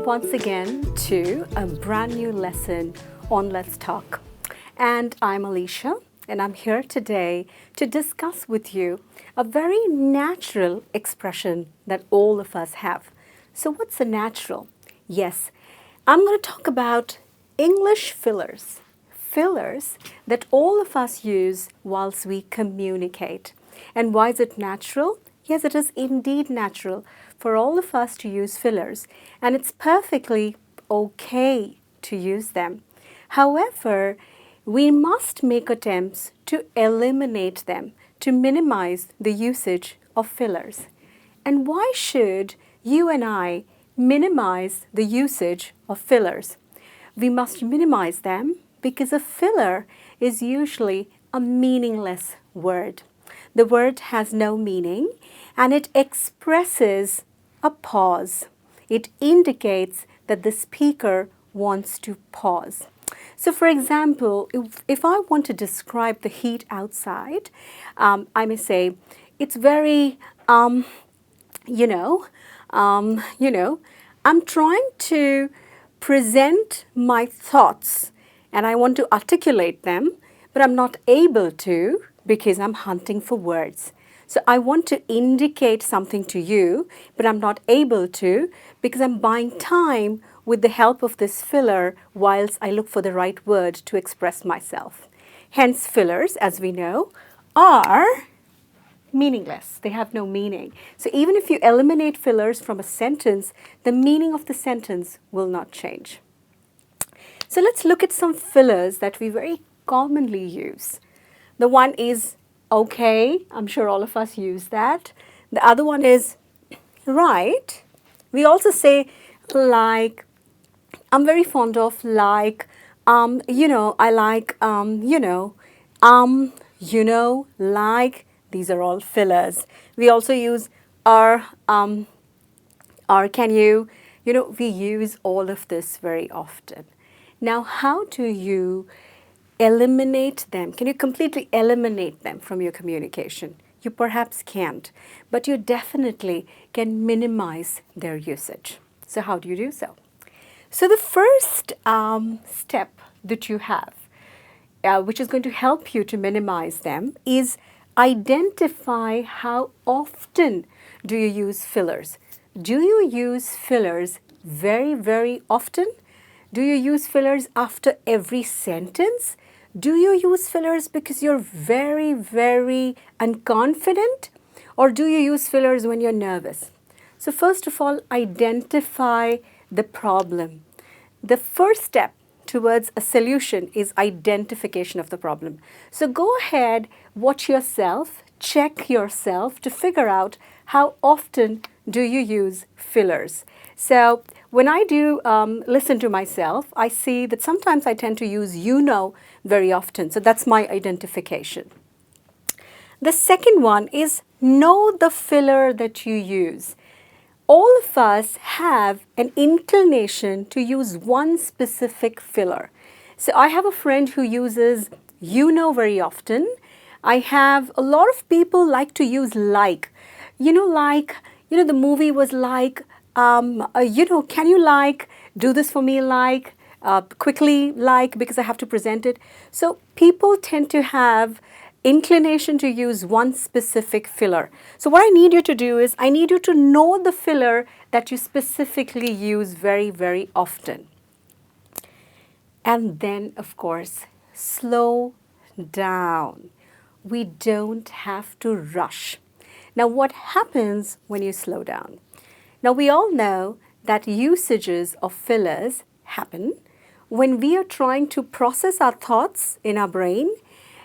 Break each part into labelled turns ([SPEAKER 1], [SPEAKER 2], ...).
[SPEAKER 1] once again to a brand new lesson on Let's Talk. And I'm Alicia, and I'm here today to discuss with you a very natural expression that all of us have. So what's a natural? Yes, I'm going to talk about English fillers. Fillers that all of us use whilst we communicate. And why is it natural? Yes, it is indeed natural for all of us to use fillers, and it's perfectly okay to use them. However, we must make attempts to eliminate them, to minimize the usage of fillers. And why should you and I minimize the usage of fillers? We must minimize them because a filler is usually a meaningless word. The word has no meaning and it expresses a pause. It indicates that the speaker wants to pause. So for example, if I want to describe the heat outside, I may say, it's very, I'm trying to present my thoughts and I want to articulate them, but I'm not able to because I'm hunting for words. So I want to indicate something to you, but I'm not able to because I'm buying time with the help of this filler whilst I look for the right word to express myself. Hence, fillers, as we know, are meaningless. They have no meaning. So even if you eliminate fillers from a sentence, the meaning of the sentence will not change. So let's look at some fillers that we very commonly use. The one is okay. I'm sure all of us use that. The other one is right. We also say like. I'm very fond of like, I like, like. These are all fillers. We also use can you, we use all of this very often. Now, how do you eliminate them? Can you completely eliminate them from your communication? You perhaps can't, but you definitely can minimize their usage. So how do you do so? So the first step that you have, which is going to help you to minimize them, is identify how often do you use fillers. Do you use fillers very, very often? Do you use fillers after every sentence? Do you use fillers because you're very, very unconfident? Or do you use fillers when you're nervous? So first of all, identify the problem. The first step towards a solution is identification of the problem. So go ahead, watch yourself, check yourself to figure out how often do you use fillers. So when I do listen to myself, I see that sometimes I tend to use very often. So that's my identification. The second one is know the filler that you use. All of us have an inclination to use one specific filler. So I have a friend who uses very often. I have a lot of people like to use like. The movie was like, can you like, do this for me like, quickly like, because I have to present it. So people tend to have inclination to use one specific filler. So what I need you to do is I need you to know the filler that you specifically use very, very often. And then, of course, slow down. We don't have to rush. Now, what happens when you slow down? Now, we all know that usages of fillers happen when we are trying to process our thoughts in our brain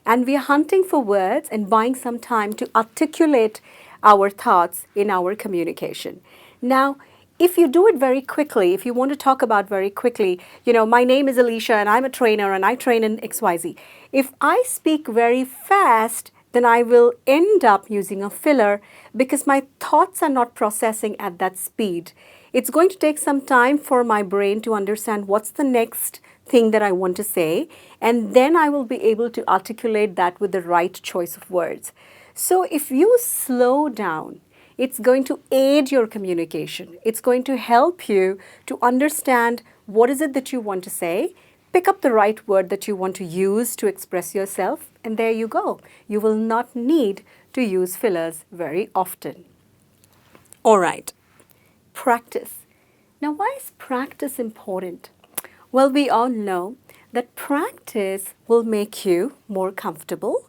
[SPEAKER 1] and we are hunting for words and buying some time to articulate our thoughts in our communication. Now, if you do it very quickly, if you want to talk about very quickly, my name is Alicia and I'm a trainer and I train in XYZ. If I speak very fast, then I will end up using a filler because my thoughts are not processing at that speed. It's going to take some time for my brain to understand what's the next thing that I want to say, and then I will be able to articulate that with the right choice of words. So if you slow down, It's going to aid your communication. It's going to help you to understand what is it that you want to say, pick up the right word that you want to use to express yourself, and there you go. You will not need to use fillers very often. All right, practice. Now, why is practice important? Well, we all know that practice will make you more comfortable,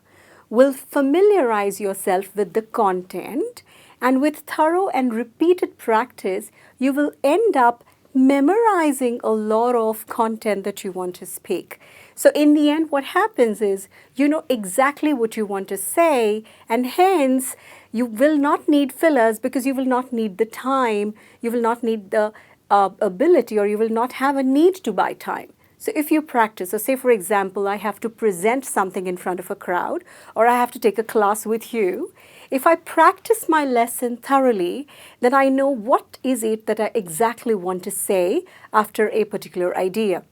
[SPEAKER 1] will familiarize yourself with the content, and with thorough and repeated practice, you will end up memorizing a lot of content that you want to speak. So in the end, what happens is you know exactly what you want to say, and hence you will not need fillers because you will not need the time, you will not need the ability, or you will not have a need to buy time. So if you practice, so say for example, I have to present something in front of a crowd, or I have to take a class with you. If I practice my lesson thoroughly, then I know what is it that I exactly want to say after a particular idea.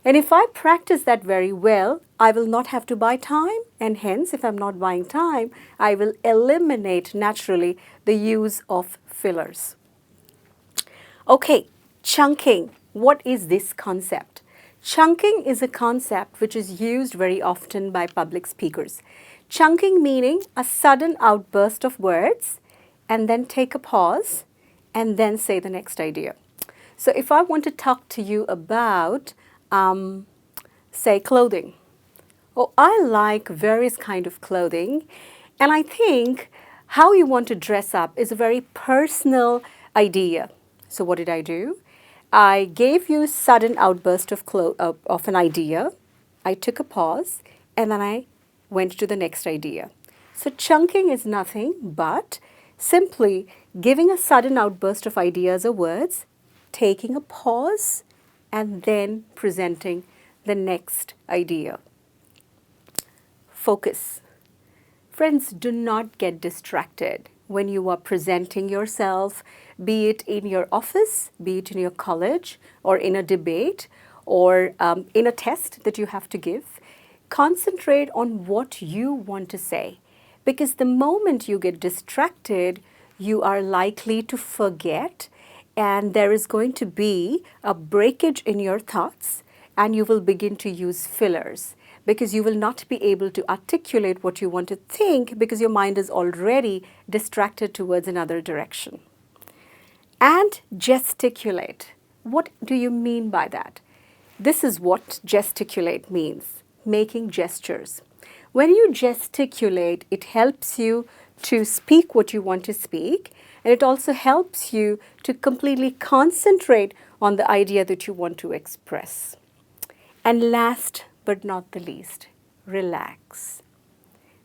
[SPEAKER 1] And if I practice that very well, I will not have to buy time, and hence if I'm not buying time, I will eliminate naturally the use of fillers. Okay, chunking. What is this concept? Chunking is a concept which is used very often by public speakers. Chunking meaning a sudden outburst of words and then take a pause and then say the next idea. So if I want to talk to you about, say, clothing. Oh, I like various kind of clothing, and I think how you want to dress up is a very personal idea. So what did I do? I gave you a sudden outburst of an idea. I took a pause and then I went to the next idea. So chunking is nothing but simply giving a sudden outburst of ideas or words, taking a pause, and then presenting the next idea. Focus. Friends, do not get distracted when you are presenting yourself, be it in your office, be it in your college, or in a debate, or in a test that you have to give. Concentrate on what you want to say, because the moment you get distracted, you are likely to forget, and there is going to be a breakage in your thoughts, and you will begin to use fillers, because you will not be able to articulate what you want to think because your mind is already distracted towards another direction. And gesticulate. What do you mean by that? This is what gesticulate means, making gestures. When you gesticulate, it helps you to speak what you want to speak, and it also helps you to completely concentrate on the idea that you want to express. And last but not the least, relax.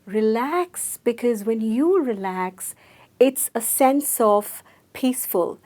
[SPEAKER 1] Relax, because when you relax, it's a sense of peaceful.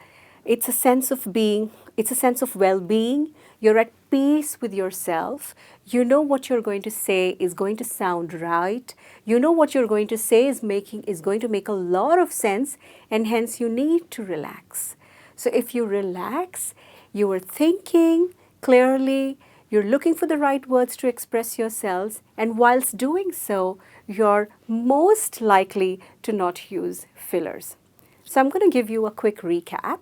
[SPEAKER 1] It's a sense of being, it's a sense of well-being. You're at peace with yourself. You know what you're going to say is going to sound right. You know what you're going to say is going to make a lot of sense, and hence you need to relax. So if you relax, you are thinking clearly, you're looking for the right words to express yourselves, and whilst doing so, you're most likely to not use fillers. So I'm going to give you a quick recap.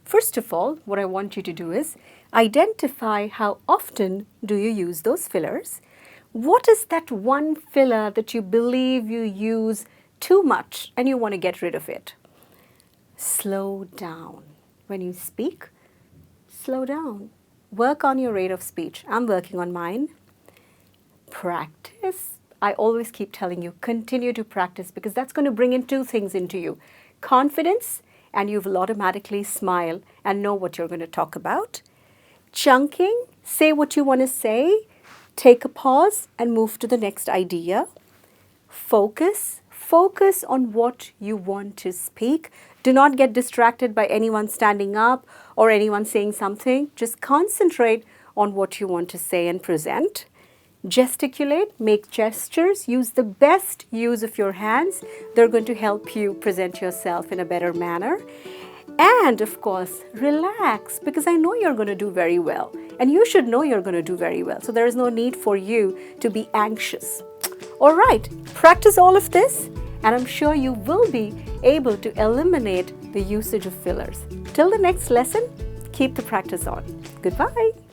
[SPEAKER 1] First of all, what I want you to do is identify how often do you use those fillers. What is that one filler that you believe you use too much and you want to get rid of it? Slow down. When you speak, slow down. Work on your rate of speech. I'm working on mine. Practice. I always keep telling you, continue to practice, because that's going to bring in two things into you. Confidence, and you will automatically smile and know what you're going to talk about. Chunking, say what you want to say, take a pause and move to the next idea. Focus, focus on what you want to speak. Do not get distracted by anyone standing up or anyone saying something. Just concentrate on what you want to say and present. Gesticulate, make gestures, use the best use of your hands. They're going to help you present yourself in a better manner. And of course, relax, because I know you're going to do very well. And you should know you're going to do very well. So there is no need for you to be anxious. All right, practice all of this and I'm sure you will be able to eliminate the usage of fillers. Till the next lesson, keep the practice on. Goodbye.